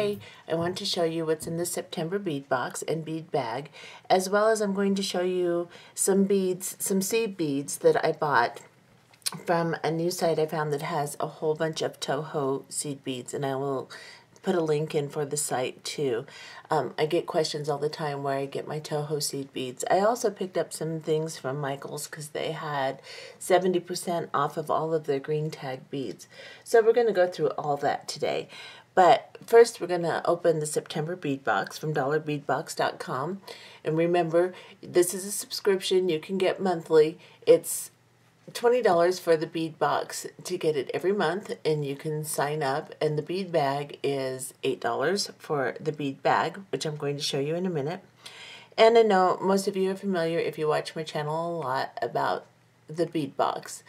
today I want to show you what's in the September bead box and bead bag, as well as I'm going to show you some beads, some seed beads that I bought from a new site I found that has a whole bunch of Toho seed beads, and I will put a link in for the site too. I get questions all the time where I get my Toho seed beads. I also picked up some things from Michael's because they had 70% off of all of their green tag beads. So we're going to go through all that today. But first we're going to open the September bead box from dollarbeadbox.com. And remember, this is a subscription you can get monthly. It's $20 for the bead box to get it every month, and you can sign up, and the bead bag is $8 for the bead bag, which I'm going to show you in a minute. And I know most of you are familiar, if you watch my channel a lot, about the bead box.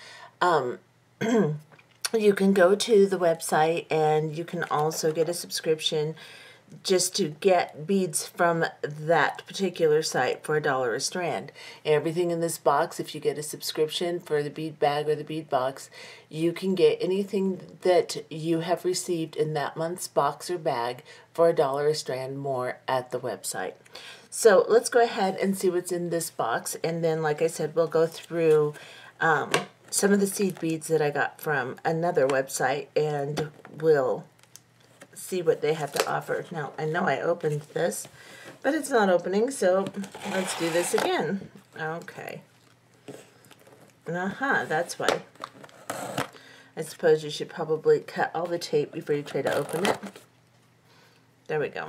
You can go to the website, and you can also get a subscription just to get beads from that particular site for $1 a strand. Everything in this box, if you get a subscription for the bead bag or the bead box, you can get anything that you have received in that month's box or bag for $1 a strand more at the website. So let's go ahead and see what's in this box, and then, like I said, we'll go through some of the seed beads that I got from another website, and we'll see what they have to offer. Now, I know I opened this, but it's not opening, so let's do this again. Okay. That's why. I suppose you should probably cut all the tape before you try to open it. There we go.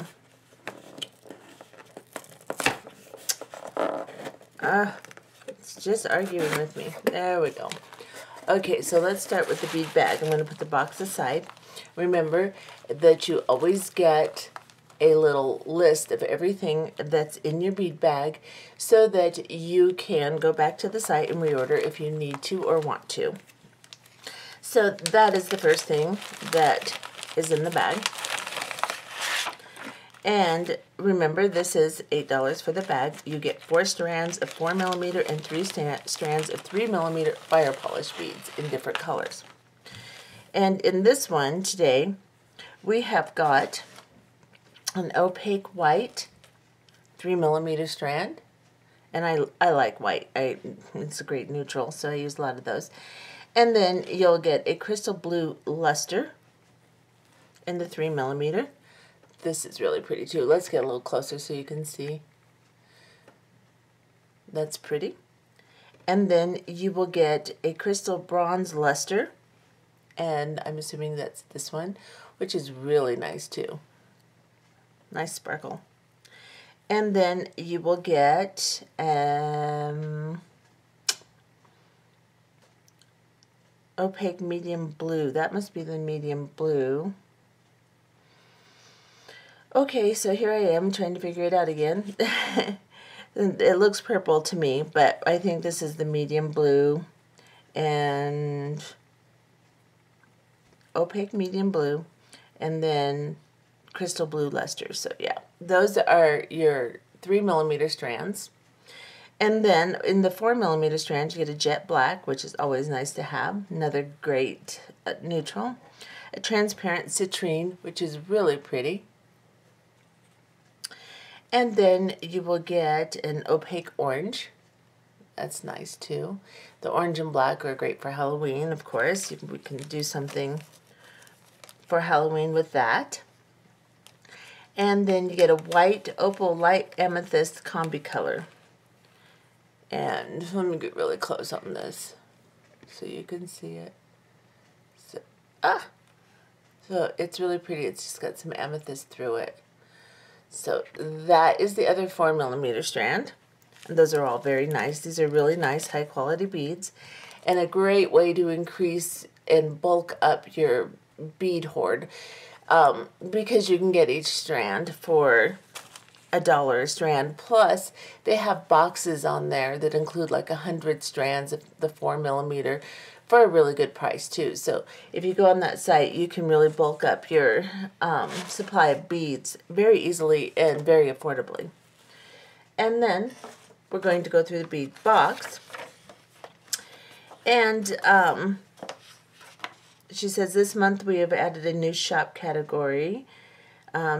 It's just arguing with me. There we go. Okay, so let's start with the bead bag. I'm going to put the box aside. Remember that you always get a little list of everything that's in your bead bag so that you can go back to the site and reorder if you need to or want to. So that is the first thing that is in the bag. And remember, this is $8 for the bag. You get 4 strands of 4mm and 3 strands of 3mm fire polish beads in different colors. And in this one today, we have got an opaque white 3mm strand. And I like white. It's a great neutral, so I use a lot of those. And then you'll get a crystal blue luster in the 3mm. This is really pretty too. Let's get a little closer so you can see. That's pretty. And then you will get a crystal bronze luster, and I'm assuming that's this one, which is really nice too. Nice sparkle. And then you will get opaque medium blue. That must be the medium blue. Okay, so here I am trying to figure it out again. It looks purple to me, but I think this is the medium blue and opaque medium blue, and then crystal blue luster. So yeah, those are your 3mm strands. And then in the 4mm strands, you get a jet black, which is always nice to have. Another great neutral. A transparent citrine, which is really pretty. And then you will get an opaque orange. That's nice too. The orange and black are great for Halloween, of course. We can do something for Halloween with that. And then you get a white opal light amethyst combi color. And let me get really close on this so you can see it. So it's really pretty. It's just got some amethyst through it. So that is the other 4mm strand. And those are all very nice. These are really nice, high quality beads, and a great way to increase and bulk up your bead hoard, because you can get each strand for $1 a strand. Plus, they have boxes on there that include like 100 strands of the 4mm for a really good price too. So if you go on that site, you can really bulk up your supply of beads very easily and very affordably. And then we're going to go through the bead box. And she says, this month we have added a new shop category.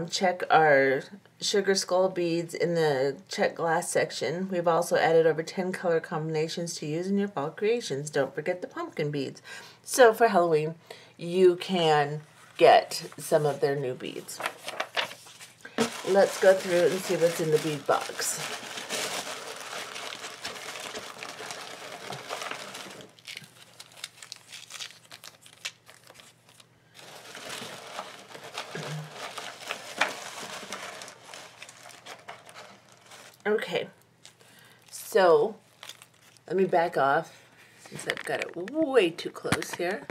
Check our sugar skull beads in the check glass section. We've also added over 10 color combinations to use in your fall creations. Don't forget the pumpkin beads. So for Halloween, you can get some of their new beads. Let's go through and see what's in the bead box. Okay, so let me back off since I've got it way too close here.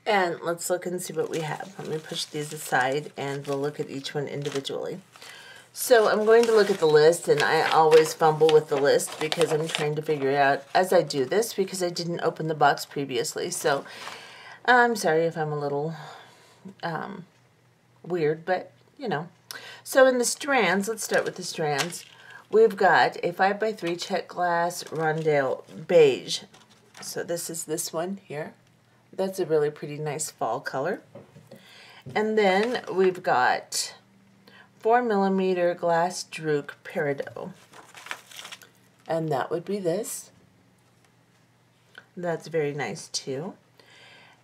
And let's look and see what we have. Let me push these aside and we'll look at each one individually. So I'm going to look at the list, and I always fumble with the list because I'm trying to figure it out as I do this because I didn't open the box previously. So I'm sorry if I'm a little weird, but you know. So in the strands, let's start with the strands. We've got a 5x3 check glass Rondale beige. So this is this one here. That's a really pretty nice fall color. And then we've got 4mm glass Druk Peridot. And that would be this. That's very nice too.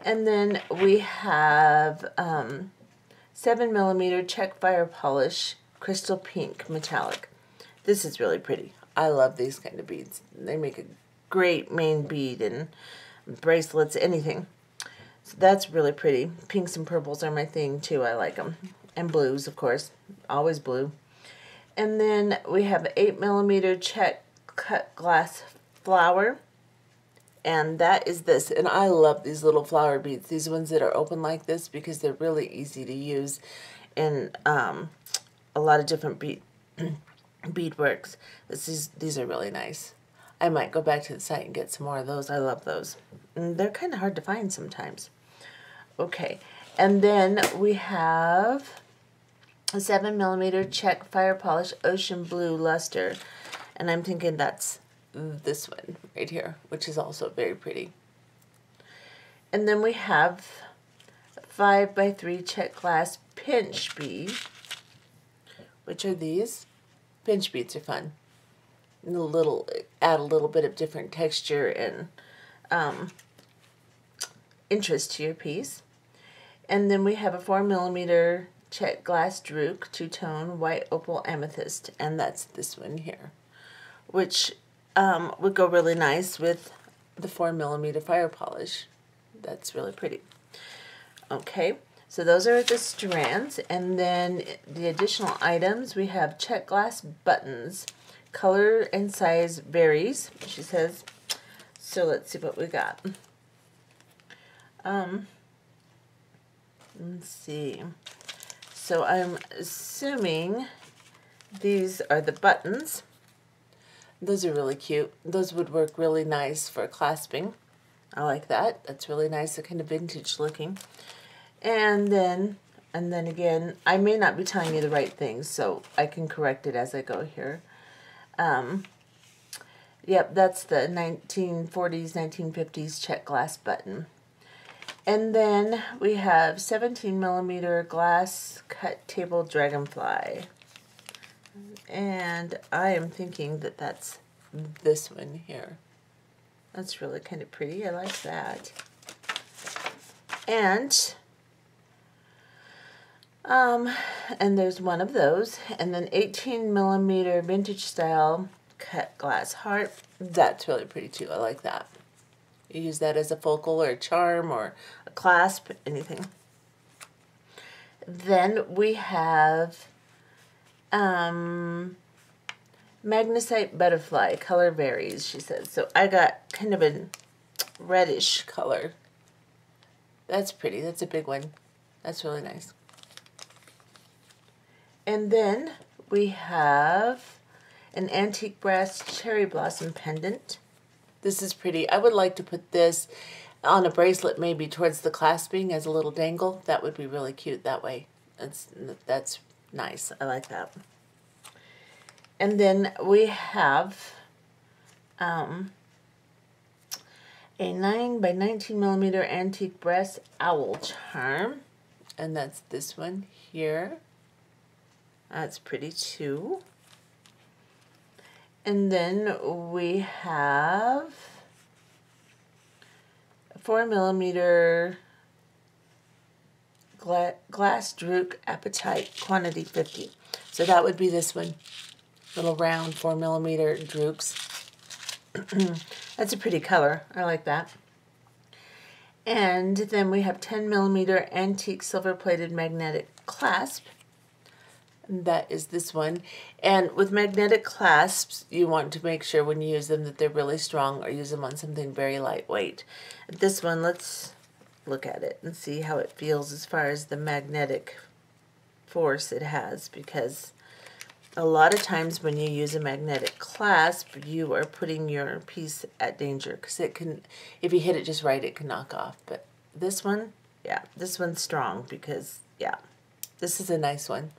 And then we have 7mm check fire polish crystal pink metallic. This is really pretty. I love these kind of beads. They make a great main bead and bracelets, anything. So that's really pretty. Pinks and purples are my thing too. I like them. And blues, of course. Always blue. And then we have 8mm check cut glass flower. And that is this. And I love these little flower beads. These ones that are open like this because they're really easy to use in a lot of different beadworks. These are really nice. I might go back to the site and get some more of those. I love those. And they're kind of hard to find sometimes. Okay, and then we have a 7mm check fire polish ocean blue luster, and I'm thinking that's this one right here, which is also very pretty. And then we have 5x3 check glass pinch bead, which are these. Pinch beads are fun. And add a little bit of different texture and interest to your piece. And then we have a 4mm check glass Druk two-tone white opal amethyst, and that's this one here, which would go really nice with the 4mm fire polish. That's really pretty. Okay, so those are the strands, and then the additional items, we have check glass buttons. Color and size varies, she says. So let's see what we got. Let's see. So I'm assuming these are the buttons. Those are really cute. Those would work really nice for clasping. I like that. That's really nice. They're kind of vintage looking. And then again, I may not be telling you the right things, so I can correct it as I go here. Yep, that's the 1940s, 1950s check glass button. And then we have 17mm glass cut table dragonfly. And I am thinking that that's this one here. That's really kind of pretty. I like that. And there's one of those. And then 18mm vintage style cut glass heart. That's really pretty too. I like that. You use that as a focal or a charm or a clasp, anything. Then we have magnesite butterfly. Color varies, she says. So I got kind of a reddish color. That's pretty. That's a big one. That's really nice. And then we have an antique brass cherry blossom pendant. This is pretty. I would like to put this on a bracelet maybe towards the clasping as a little dangle. That would be really cute that way. That's nice. I like that. And then we have a 9 by 19mm antique brass owl charm. and that's this one here. That's pretty too. And then we have 4mm glass Druk Appetite, quantity 50. So that would be this one, little round 4mm Druks. That's a pretty color. I like that. And then we have 10mm antique silver-plated magnetic clasp. And that is this one. And with magnetic clasps, you want to make sure when you use them that they're really strong, or use them on something very lightweight. This one, let's look at it and see how it feels as far as the magnetic force it has, because a lot of times when you use a magnetic clasp, you are putting your piece at danger, because it can, if you hit it just right, it can knock off. But this one, yeah, this one's strong, because, yeah, this is a nice one.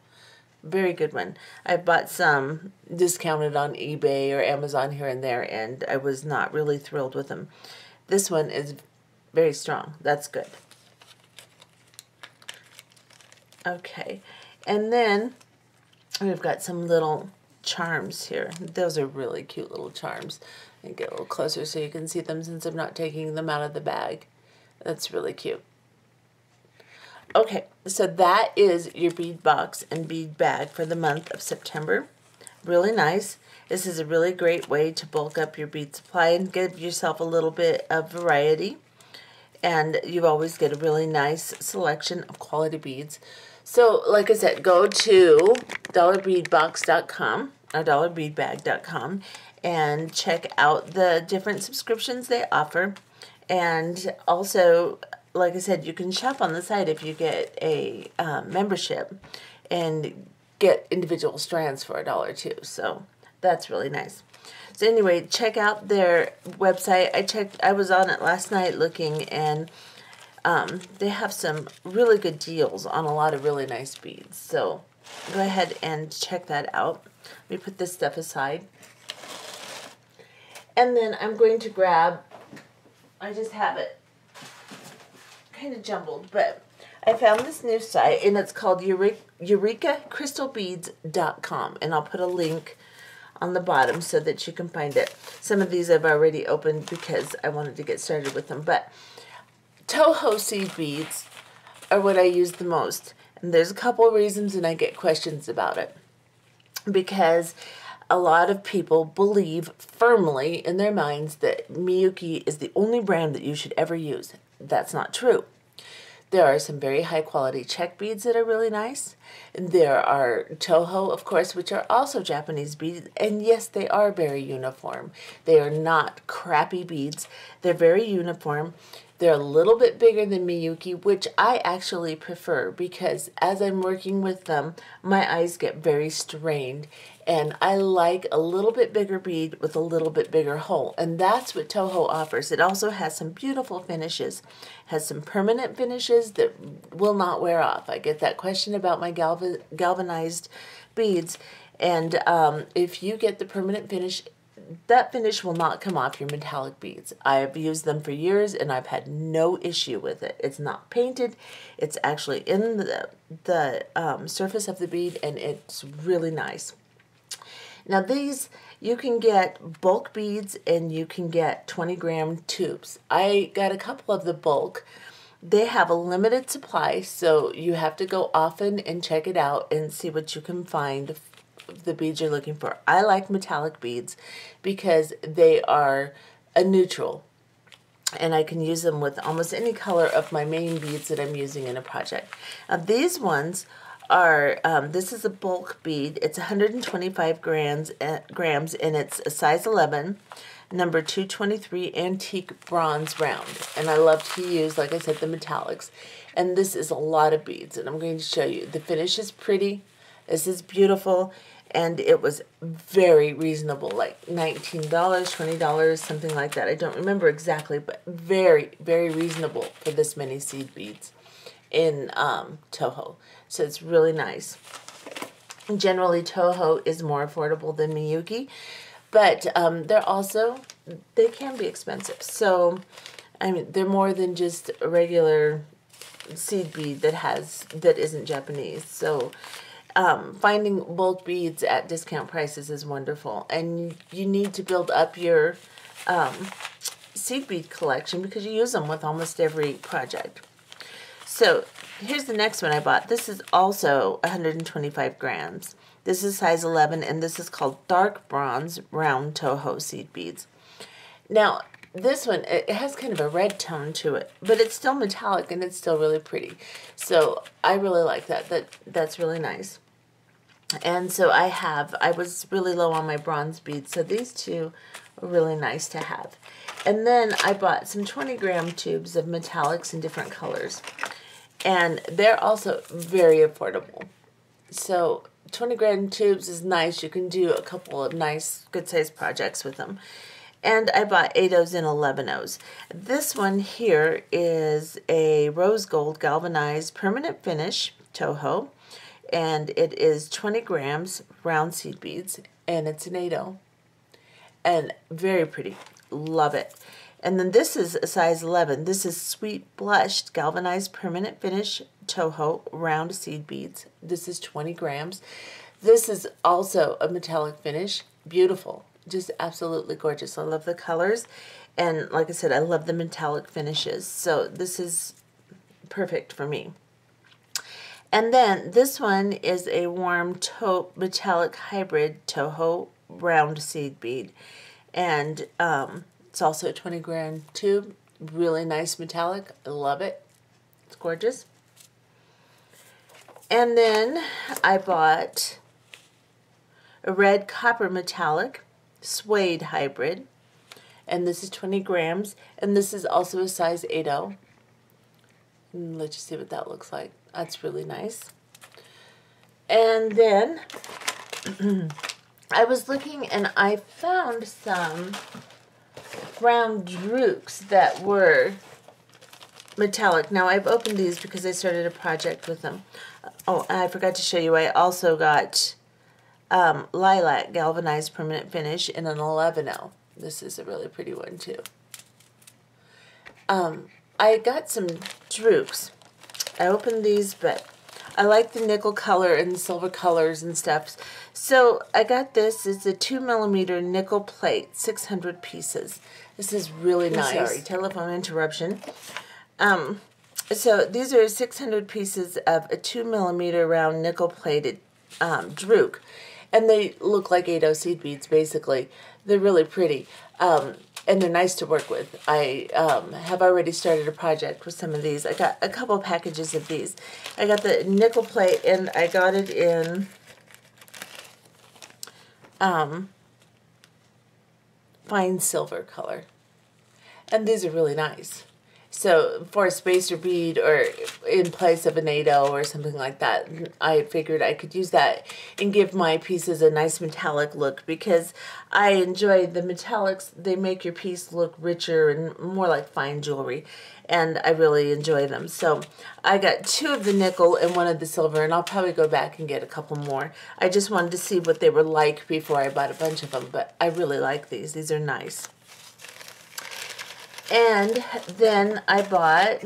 Very good one. I bought some discounted on eBay or Amazon here and there, and I was not really thrilled with them. This one is very strong. That's good. Okay, and then we've got some little charms here. Those are really cute little charms. And get a little closer so you can see them, since I'm not taking them out of the bag. That's really cute. Okay, so that is your bead box and bead bag for the month of September. Really nice. This is a really great way to bulk up your bead supply and give yourself a little bit of variety. And you always get a really nice selection of quality beads. So, like I said, go to dollarbeadbox.com or dollarbeadbag.com and check out the different subscriptions they offer. And also, like I said, you can shop on the site if you get a membership and get individual strands for $1 too. So that's really nice. So anyway, check out their website. I was on it last night looking, and they have some really good deals on a lot of really nice beads. So go ahead and check that out. Let me put this stuff aside. And then I'm going to grab, I just have it kind of jumbled, but I found this new site, and it's called EurekaCrystalBeads.com, and I'll put a link on the bottom so that you can find it. Some of these I've already opened because I wanted to get started with them, but Toho seed beads are what I use the most, and there's a couple of reasons, and I get questions about it, because a lot of people believe firmly in their minds that Miyuki is the only brand that you should ever use. That's not true. There are some very high quality check beads that are really nice. There are Toho, of course, which are also Japanese beads, and yes, they are very uniform. They are not crappy beads. They're very uniform. They're a little bit bigger than Miyuki, which I actually prefer, because as I'm working with them, my eyes get very strained, and I like a little bit bigger bead with a little bit bigger hole, and that's what Toho offers. It also has some beautiful finishes, has some permanent finishes that will not wear off. I get that question about my galvanized beads, and if you get the permanent finish, that finish will not come off your metallic beads. I've used them for years, and I've had no issue with it. It's not painted. It's actually in the surface of the bead, and it's really nice. Now these, you can get bulk beads, and you can get 20-gram tubes. I got a couple of the bulk. They have a limited supply, so you have to go often and check it out and see what you can find the beads you're looking for. I like metallic beads because they are a neutral, and I can use them with almost any color of my main beads that I'm using in a project. Now these ones are, this is a bulk bead. It's 125 grams, and it's a size 11, number 223 antique bronze round. And I love to use, like I said, the metallics. And this is a lot of beads, and I'm going to show you. The finish is pretty. This is beautiful. And it was very reasonable, like $19, $20, something like that. I don't remember exactly, but very, very reasonable for this many seed beads in Toho. So it's really nice. Generally, Toho is more affordable than Miyuki, but they can be expensive. So, I mean, they're more than just a regular seed bead that isn't Japanese. So finding bulk beads at discount prices is wonderful, and you need to build up your seed bead collection because you use them with almost every project. So here's the next one I bought. This is also 125 grams. This is size 11, and this is called Dark Bronze Round Toho Seed Beads. Now, this one, it has kind of a red tone to it, but it's still metallic and it's still really pretty. So I really like that. That's really nice. And so I was really low on my bronze beads, so these two are really nice to have. And then I bought some 20-gram tubes of metallics in different colors. And they're also very affordable. So 20-gram tubes is nice. You can do a couple of nice, good-sized projects with them. And I bought 8/0s and 11/0s. This one here is a rose gold galvanized permanent finish Toho. And it is 20 grams round seed beads. And it's an 8/0. And very pretty. Love it. And then this is a size 11. This is sweet blushed galvanized permanent finish Toho round seed beads. This is 20 grams. This is also a metallic finish. Beautiful. Just absolutely gorgeous. I love the colors. And like I said, I love the metallic finishes. So this is perfect for me. And then this one is a warm taupe metallic hybrid Toho round seed bead. And it's also a 20-gram tube. Really nice metallic. I love it. It's gorgeous. And then I bought a red copper metallic suede hybrid. And this is 20 grams. And this is also a size 8/0. Let's just see what that looks like. That's really nice. And then I was looking and I found some round drukes that were metallic. Now I've opened these because I started a project with them. Oh, and I forgot to show you, I also got lilac galvanized permanent finish in an 11/0. This is a really pretty one too. I got some drukes. I opened these, but I like the nickel color and silver colors and stuff. So I got this. It's a 2mm nickel plate, 600 pieces. This is really nice. Sorry, telephone interruption. So these are 600 pieces of a 2mm round nickel plated druke. And they look like 8/0 seed beads, basically. They're really pretty. And they're nice to work with. I have already started a project with some of these. I got a couple packages of these. I got the nickel plate, and I got it in fine silver color. And these are really nice. So for a spacer bead or in place of an 8/0 or something like that, I figured I could use that and give my pieces a nice metallic look because I enjoy the metallics. They make your piece look richer and more like fine jewelry, and I really enjoy them. So I got 2 of the nickel and 1 of the silver, and I'll probably go back and get a couple more. I just wanted to see what they were like before I bought a bunch of them, but I really like these. These are nice. And then I bought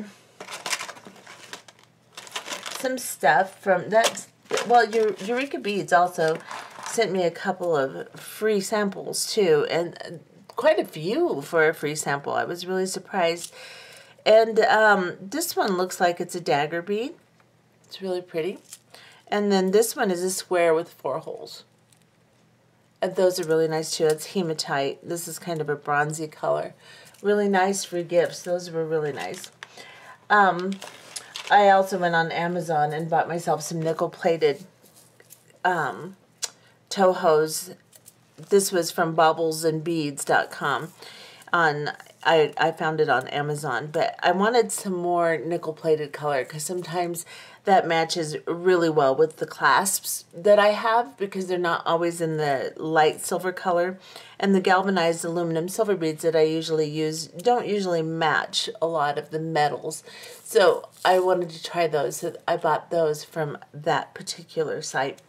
some stuff from that. Well, Eureka Beads also sent me a couple of free samples too, and quite a few for a free sample. I was really surprised. And this one looks like it's a dagger bead. It's really pretty. And then this one is a square with 4 holes. And those are really nice too. It's hematite. This is kind of a bronzy color. Really nice for gifts. Those were really nice. I also went on Amazon and bought myself some nickel-plated Tohos. This was from baublesandbeads.com. I found it on Amazon, but I wanted some more nickel-plated color because sometimes that matches really well with the clasps that I have because they're not always in the light silver color, and the galvanized aluminum silver beads that I usually use don't usually match a lot of the metals. So I wanted to try those, so I bought those from that particular site,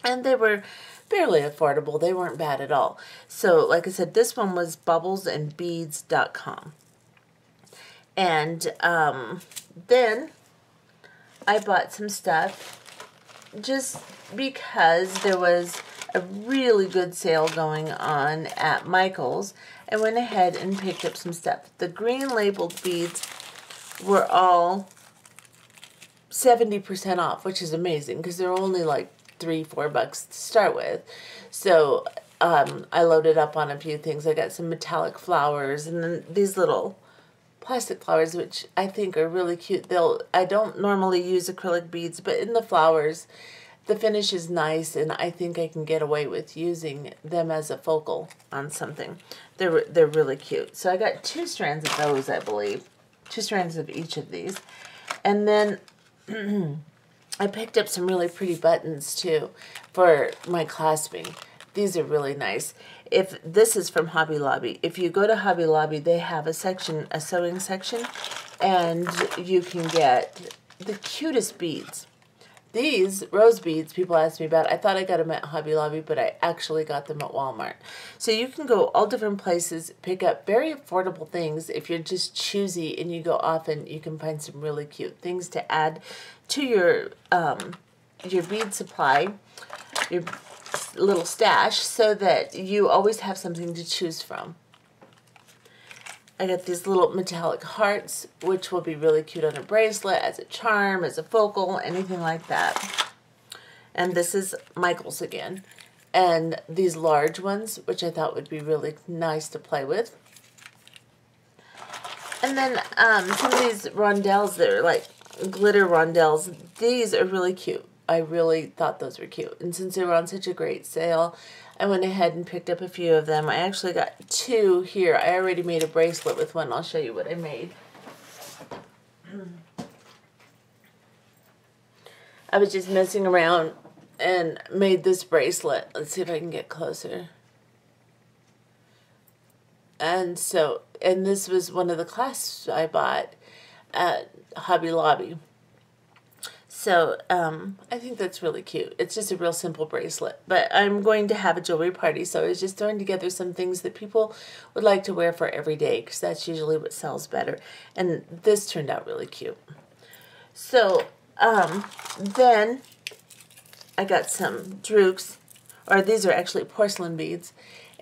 and they were fairly affordable. They weren't bad at all. So like I said, this one was baublesandbeads.com. And then I bought some stuff just because there was a really good sale going on at Michael's. I went ahead and picked up some stuff. The green labeled beads were all 70% off, which is amazing because they're only like $3-4 to start with. So I loaded up on a few things. I got some metallic flowers and then these little plastic flowers, which I think are really cute. I don't normally use acrylic beads, but in the flowers, the finish is nice, and I think I can get away with using them as a focal on something. They're really cute. So I got 2 strands of those, I believe. 2 strands of each of these. And then I picked up some really pretty buttons, too, for my clasping. These are really nice. If this is from Hobby Lobby, if you go to Hobby Lobby, they have a section, a sewing section, and you can get the cutest beads. These rose beads, people ask me about, I thought I got them at Hobby Lobby, but I actually got them at Walmart. So you can go all different places, pick up very affordable things. If you're just choosy and you go often, you can find some really cute things to add to your bead supply, your little stash, so that you always have something to choose from. I got these little metallic hearts, which will be really cute on a bracelet, as a charm, as a focal, anything like that. And this is Michael's again. And these large ones, which I thought would be really nice to play with. And then some of these rondelles that are like glitter rondelles. These are really cute. I really thought those were cute. And since they were on such a great sale, I went ahead and picked up a few of them. I actually got 2 here. I already made a bracelet with one. I'll show you what I made. I was just messing around and made this bracelet. Let's see if I can get closer. And this was one of the clasps I bought at Hobby Lobby. So, I think that's really cute. It's just a real simple bracelet. But I'm going to have a jewelry party, so I was just throwing together some things that people would like to wear for every day, because that's usually what sells better. And this turned out really cute. So, then I got some drukes, or these are actually porcelain beads.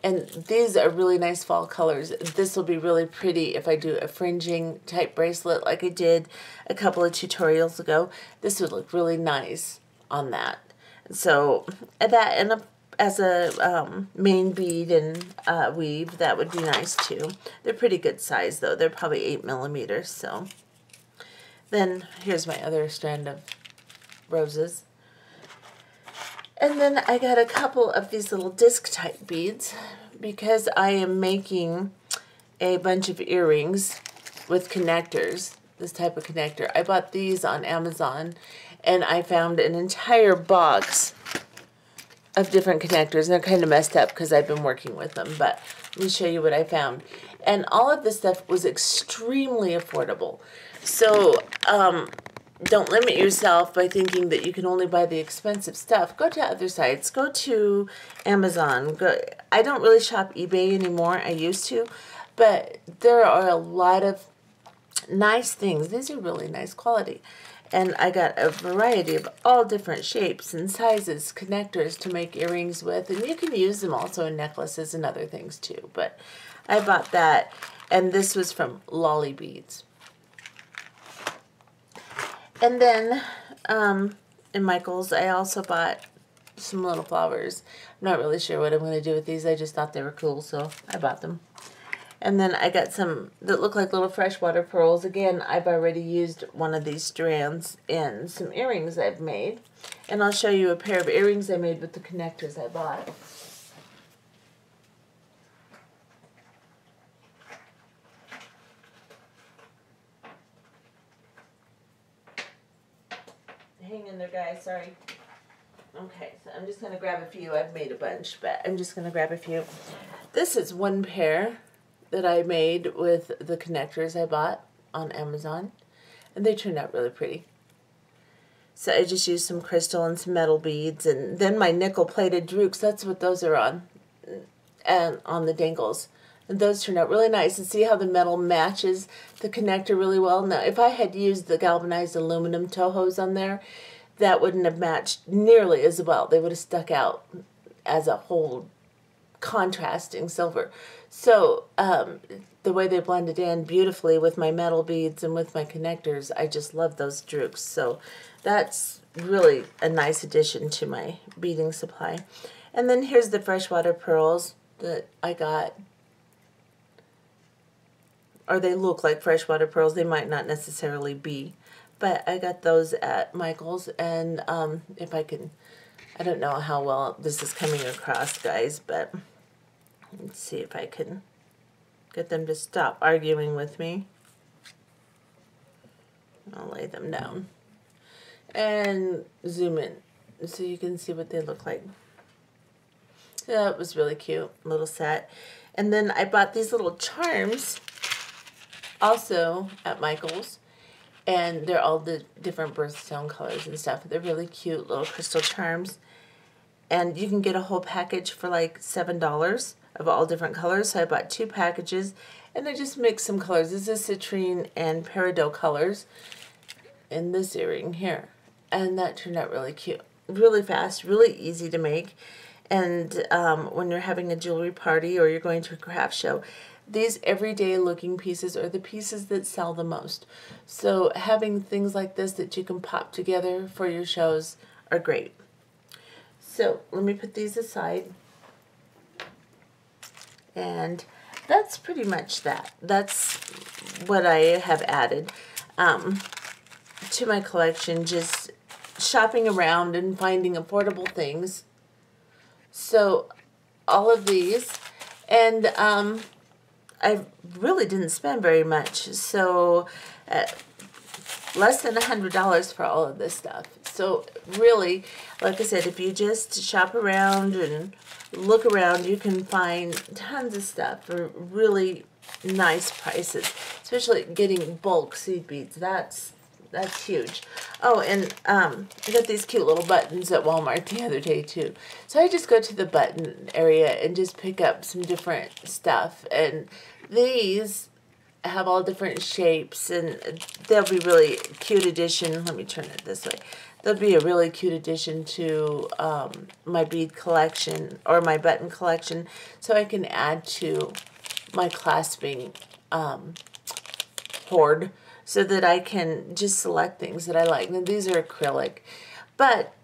And these are really nice fall colors. This will be really pretty if I do a fringing type bracelet like I did a couple of tutorials ago. This would look really nice on that. So that, and as a main bead and weave, that would be nice too. They're pretty good size though. They're probably 8 millimeters. So then here's my other strand of roses. And then I got a couple of these little disc type beads because I am making a bunch of earrings with connectors, this type of connector. I bought these on Amazon and I found an entire box of different connectors. And they're kind of messed up because I've been working with them, but let me show you what I found. And all of this stuff was extremely affordable. So, don't limit yourself by thinking that you can only buy the expensive stuff. Go to other sites. Go to Amazon. I don't really shop eBay anymore. I used to. But there are a lot of nice things. These are really nice quality. And I got a variety of all different shapes and sizes, connectors to make earrings with. And you can use them also in necklaces and other things too. But I bought that. And this was from Lolly Beads. And then, in Michael's, I also bought some little flowers. I'm not really sure what I'm going to do with these. I just thought they were cool, so I bought them. And then I got some that look like little freshwater pearls. Again, I've already used one of these strands in some earrings I've made. And I'll show you a pair of earrings I made with the connectors I bought. Hang in there, guys. Sorry. Okay, so I'm just going to grab a few. I've made a bunch, but I'm just going to grab a few. This is one pair that I made with the connectors I bought on Amazon, and they turned out really pretty. So I just used some crystal and some metal beads, and then my nickel-plated drukes, that's what those are on, and on the dangles. And those turned out really nice. And see how the metal matches the connector really well? Now, if I had used the galvanized aluminum Tohos on there, that wouldn't have matched nearly as well. They would have stuck out as a whole contrasting silver. So the way they blended in beautifully with my metal beads and with my connectors, I just love those drooks. So that's really a nice addition to my beading supply. And then here's the freshwater pearls that I got. Or they look like freshwater pearls. They might not necessarily be. But I got those at Michael's. And if I can, I don't know how well this is coming across, guys, but let's see if I can get them to stop arguing with me. I'll lay them down and zoom in so you can see what they look like. Yeah, it was really cute, little set. And then I bought these little charms also at Michael's, and they're all the different birthstone colors and stuff. They're really cute little crystal charms, and you can get a whole package for like $7 of all different colors. So I bought 2 packages, and I just mixed some colors. This is citrine and peridot colors in this earring here, and that turned out really cute, really fast, really easy to make. And when you're having a jewelry party or you're going to a craft show, these everyday looking pieces are the pieces that sell the most. So having things like this that you can pop together for your shows are great. So let me put these aside. And that's pretty much that. That's what I have added to my collection, just shopping around and finding affordable things. So all of these, and I really didn't spend very much, so less than $100 for all of this stuff. So really, like I said, if you just shop around and look around, you can find tons of stuff for really nice prices, especially getting bulk seed beads. That's huge. Oh, and I got these cute little buttons at Walmart the other day too. So I just go to the button area and just pick up some different stuff. And these have all different shapes, and they'll be really cute addition. Let me turn it this way. They'll be a really cute addition to my bead collection or my button collection, so I can add to my clasping hoard, so that I can just select things that I like. Now these are acrylic, but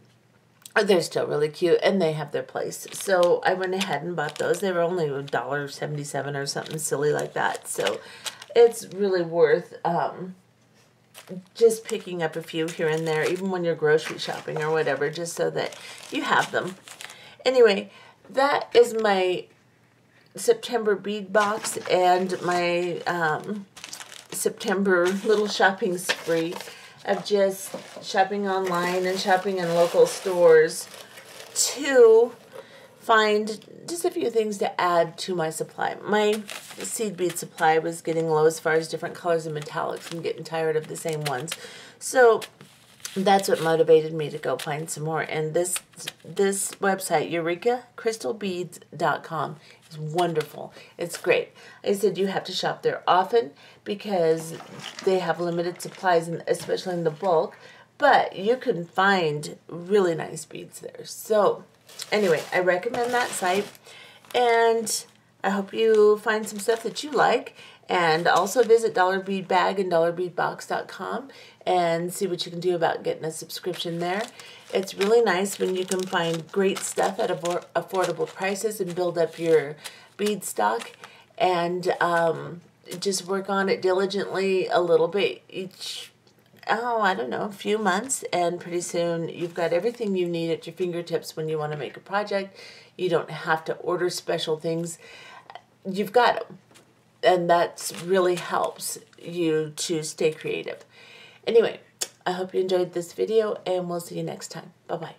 they're still really cute and they have their place. So I went ahead and bought those. They were only $1.77 or something silly like that. So it's really worth just picking up a few here and there, even when you're grocery shopping or whatever, just so that you have them. Anyway, that is my September bead box and my September little shopping spree of just shopping online and shopping in local stores to find just a few things to add to my supply. My seed bead supply was getting low as far as different colors and metallics. I'm getting tired of the same ones. So that's what motivated me to go find some more. And this website, EurekaCrystalBeads.com, is wonderful. It's great. I said you have to shop there often because they have limited supplies, and especially in the bulk. But you can find really nice beads there. So anyway, I recommend that site. And I hope you find some stuff that you like. And also visit Dollar Bead Bag and DollarBeadBox.com and see what you can do about getting a subscription there. It's really nice when you can find great stuff at affordable prices and build up your bead stock, and just work on it diligently a little bit each, I don't know, a few months, and pretty soon you've got everything you need at your fingertips when you want to make a project. You don't have to order special things. You've got them. And that really helps you to stay creative. Anyway, I hope you enjoyed this video, and we'll see you next time. Bye-bye.